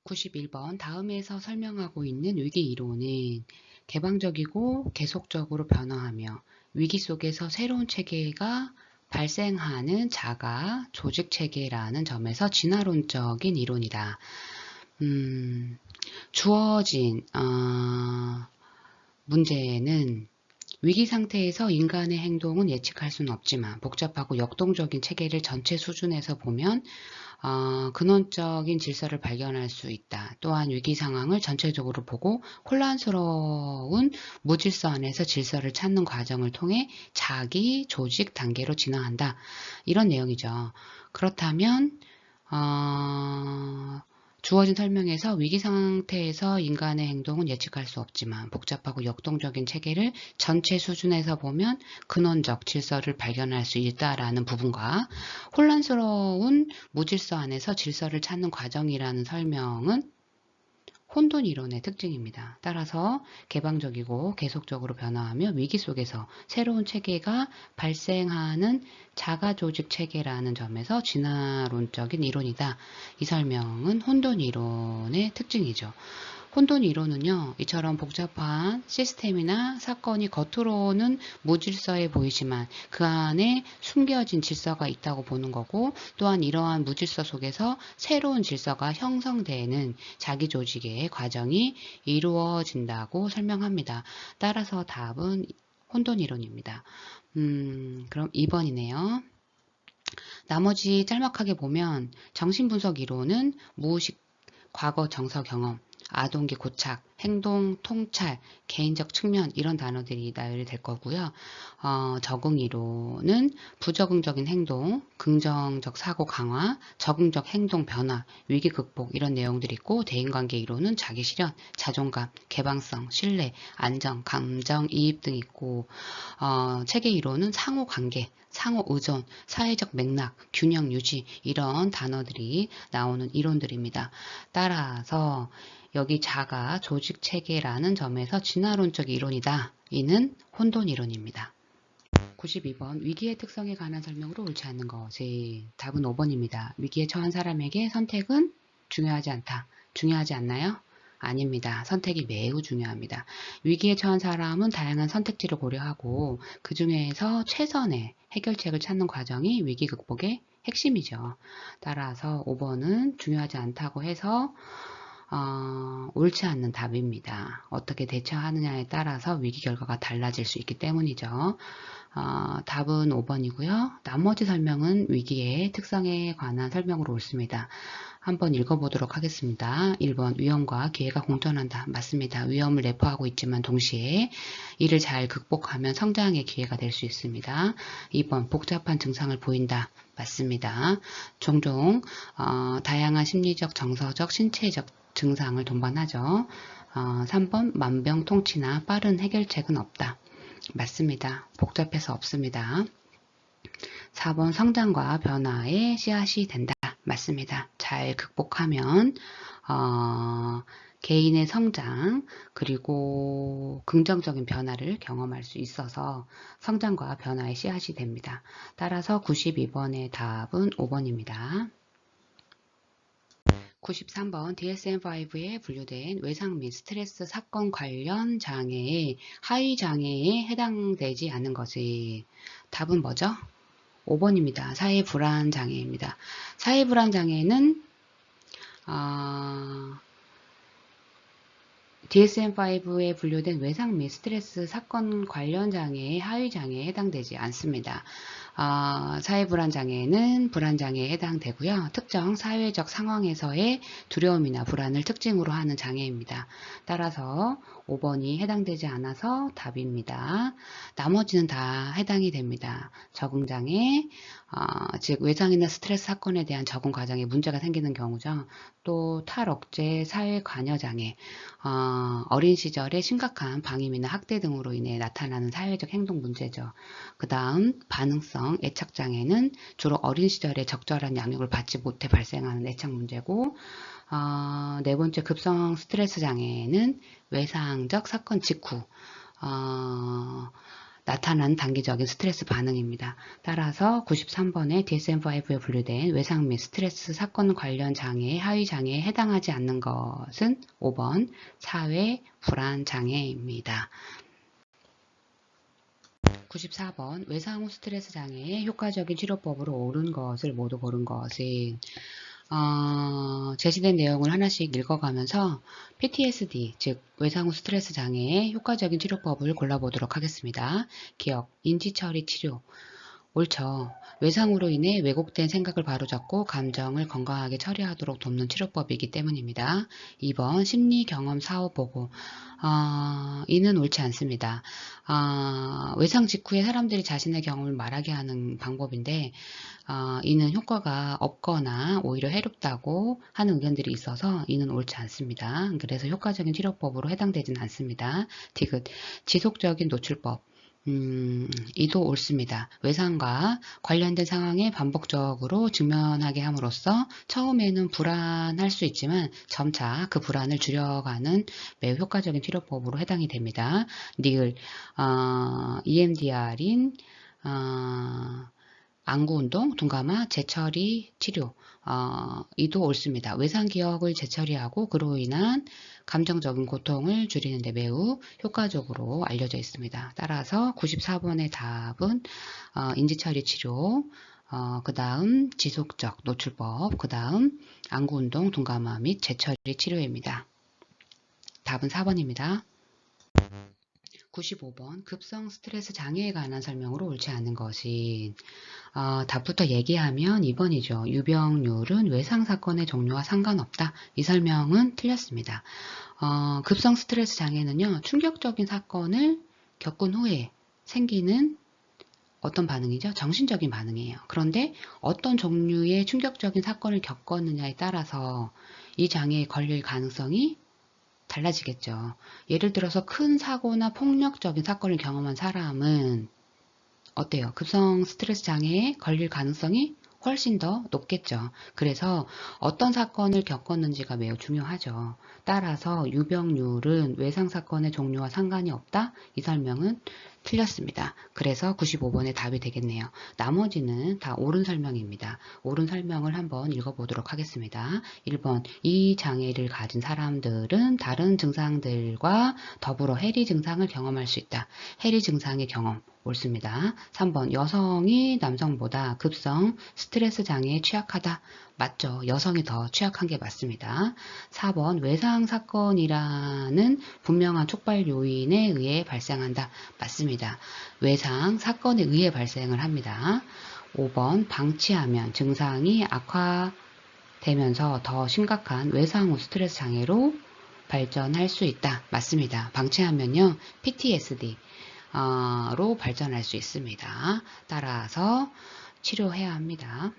91번 다음에서 설명하고 있는 위기 이론은 개방적이고 계속적으로 변화하며 위기 속에서 새로운 체계가 발생하는 자가 조직 체계라는 점에서 진화론적인 이론이다. 주어진 문제는 위기 상태에서 인간의 행동은 예측할 수는 없지만 복잡하고 역동적인 체계를 전체 수준에서 보면 근원적인 질서를 발견할 수 있다. 또한 위기 상황을 전체적으로 보고 혼란스러운 무질서 안에서 질서를 찾는 과정을 통해 자기 조직 단계로 진화한다. 이런 내용이죠. 그렇다면 주어진 설명에서 위기 상태에서 인간의 행동은 예측할 수 없지만 복잡하고 역동적인 체계를 전체 수준에서 보면 근원적 질서를 발견할 수 있다라는 부분과 혼란스러운 무질서 안에서 질서를 찾는 과정이라는 설명은 혼돈 이론의 특징입니다. 따라서 개방적이고 계속적으로 변화하며 위기 속에서 새로운 체계가 발생하는 자가조직 체계라는 점에서 진화론적인 이론이다. 이 설명은 혼돈 이론의 특징이죠. 혼돈 이론은요, 이처럼 복잡한 시스템이나 사건이 겉으로는 무질서해 보이지만 그 안에 숨겨진 질서가 있다고 보는 거고, 또한 이러한 무질서 속에서 새로운 질서가 형성되는 자기 조직의 과정이 이루어진다고 설명합니다. 따라서 답은 혼돈 이론입니다. 그럼 2번이네요. 나머지 짤막하게 보면 정신분석 이론은 무의식 과거 정서 경험, 아동기 고착, 행동, 통찰, 개인적 측면 이런 단어들이 나열이 될 거고요. 적응 이론은 부적응적인 행동, 긍정적 사고 강화, 적응적 행동 변화, 위기 극복 이런 내용들이 있고 대인관계 이론은 자기 실현, 자존감, 개방성, 신뢰, 안정, 감정 이입 등 있고 체계 이론은 상호 관계, 상호 의존, 사회적 맥락, 균형 유지 이런 단어들이 나오는 이론들입니다. 따라서 여기 자가 조직 체계라는 점에서 진화론적 이론이다. 이는 혼돈 이론입니다. 92번 위기의 특성에 관한 설명으로 옳지 않는 것이 답은 5번입니다. 위기에 처한 사람에게 선택은 중요하지 않다. 중요하지 않나요? 아닙니다. 선택이 매우 중요합니다. 위기에 처한 사람은 다양한 선택지를 고려하고 그 중에서 최선의 해결책을 찾는 과정이 위기 극복의 핵심이죠. 따라서 5번은 중요하지 않다고 해서 옳지 않는 답입니다. 어떻게 대처하느냐에 따라서 위기 결과가 달라질 수 있기 때문이죠. 답은 5번이고요. 나머지 설명은 위기의 특성에 관한 설명으로 옳습니다. 한번 읽어보도록 하겠습니다. 1번 위험과 기회가 공존한다. 맞습니다. 위험을 내포하고 있지만 동시에 이를 잘 극복하면 성장의 기회가 될 수 있습니다. 2번 복잡한 증상을 보인다. 맞습니다. 종종 다양한 심리적, 정서적, 신체적 증상을 동반하죠. 3번 만병통치나 빠른 해결책은 없다. 맞습니다. 복잡해서 없습니다. 4번 성장과 변화의 씨앗이 된다. 맞습니다. 잘 극복하면 개인의 성장 그리고 긍정적인 변화를 경험할 수 있어서 성장과 변화의 씨앗이 됩니다. 따라서 92번의 답은 5번입니다. 93번 DSM-5에 분류된 외상 및 스트레스 사건 관련 장애의 하위 장애에 해당되지 않는 것이 답은 뭐죠? 5번입니다. 사회 불안 장애입니다. 사회 불안 장애는 DSM-5에 분류된 외상 및 스트레스 사건 관련 장애의 하위 장애에 해당되지 않습니다. 사회 불안 장애는 불안 장애에 해당되고요. 특정 사회적 상황에서의 두려움이나 불안을 특징으로 하는 장애입니다. 따라서 5번이 해당되지 않아서 답입니다. 나머지는 다 해당이 됩니다. 적응 장애, 즉 외상이나 스트레스 사건에 대한 적응 과정에 문제가 생기는 경우죠. 또 탈억제 사회 관여 장애, 어린 시절에 심각한 방임이나 학대 등으로 인해 나타나는 사회적 행동 문제죠. 그 다음 반응성 애착장애는 주로 어린 시절에 적절한 양육을 받지 못해 발생하는 애착 문제고, 네 번째 급성 스트레스 장애는 외상적 사건 직후 나타나는 단기적인 스트레스 반응입니다. 따라서 93번에 DSM-5에 분류된 외상 및 스트레스 사건 관련 장애의 하위 장애에 해당하지 않는 것은 5번 사회 불안 장애입니다. 94번 외상 후 스트레스 장애의 효과적인 치료법으로 옳은 것을 모두 고른 것은 제시된 내용을 하나씩 읽어가면서 PTSD, 즉 외상 후 스트레스 장애의 효과적인 치료법을 골라보도록 하겠습니다. 기억, 인지처리 치료. 옳죠. 외상으로 인해 왜곡된 생각을 바로잡고 감정을 건강하게 처리하도록 돕는 치료법이기 때문입니다. 2번 심리 경험 사후 보고. 이는 옳지 않습니다. 외상 직후에 사람들이 자신의 경험을 말하게 하는 방법인데 이는 효과가 없거나 오히려 해롭다고 하는 의견들이 있어서 이는 옳지 않습니다. 그래서 효과적인 치료법으로 해당되지는 않습니다. 디귿 지속적인 노출법. 이도 옳습니다. 외상과 관련된 상황에 반복적으로 직면하게 함으로써 처음에는 불안할 수 있지만 점차 그 불안을 줄여가는 매우 효과적인 치료법으로 해당이 됩니다. 니을 EMDR인 안구운동, 둔감화, 재처리 치료 이도 옳습니다. 외상 기억을 재처리하고 그로 인한 감정적인 고통을 줄이는 데 매우 효과적으로 알려져 있습니다. 따라서 94번의 답은 인지처리 치료, 그 다음 지속적 노출법, 그 다음 안구운동, 둔감화 및 재처리 치료입니다. 답은 4번입니다. 95번 급성 스트레스 장애에 관한 설명으로 옳지 않은 것이 답부터 얘기하면 2번이죠. 유병률은 외상 사건의 종류와 상관없다. 이 설명은 틀렸습니다. 급성 스트레스 장애는요. 충격적인 사건을 겪은 후에 생기는 어떤 반응이죠? 정신적인 반응이에요. 그런데 어떤 종류의 충격적인 사건을 겪었느냐에 따라서 이 장애에 걸릴 가능성이 달라지겠죠. 예를 들어서 큰 사고나 폭력적인 사건을 경험한 사람은 어때요? 급성 스트레스 장애에 걸릴 가능성이 훨씬 더 높겠죠. 그래서 어떤 사건을 겪었는지가 매우 중요하죠. 따라서 유병률은 외상 사건의 종류와 상관이 없다? 이 설명은 틀렸습니다. 그래서 95번의 답이 되겠네요. 나머지는 다 옳은 설명입니다. 옳은 설명을 한번 읽어보도록 하겠습니다. 1번 이 장애를 가진 사람들은 다른 증상들과 더불어 해리 증상을 경험할 수 있다. 해리 증상의 경험 옳습니다. 3번 여성이 남성보다 급성 스트레스 장애에 취약하다. 맞죠. 여성이 더 취약한 게 맞습니다. 4번 외상 사건이라는 분명한 촉발 요인에 의해 발생한다. 맞습니다. 외상 사건에 의해 발생을 합니다. 5번 방치하면 증상이 악화되면서 더 심각한 외상 후 스트레스 장애로 발전할 수 있다. 맞습니다. 방치하면요. PTSD 로 발전할 수 있습니다. 따라서 치료해야 합니다.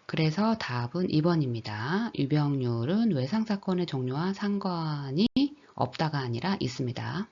그래서 답은 2번입니다. 유병률은 외상 사건의 종류와 상관이 없다가 아니라 있습니다.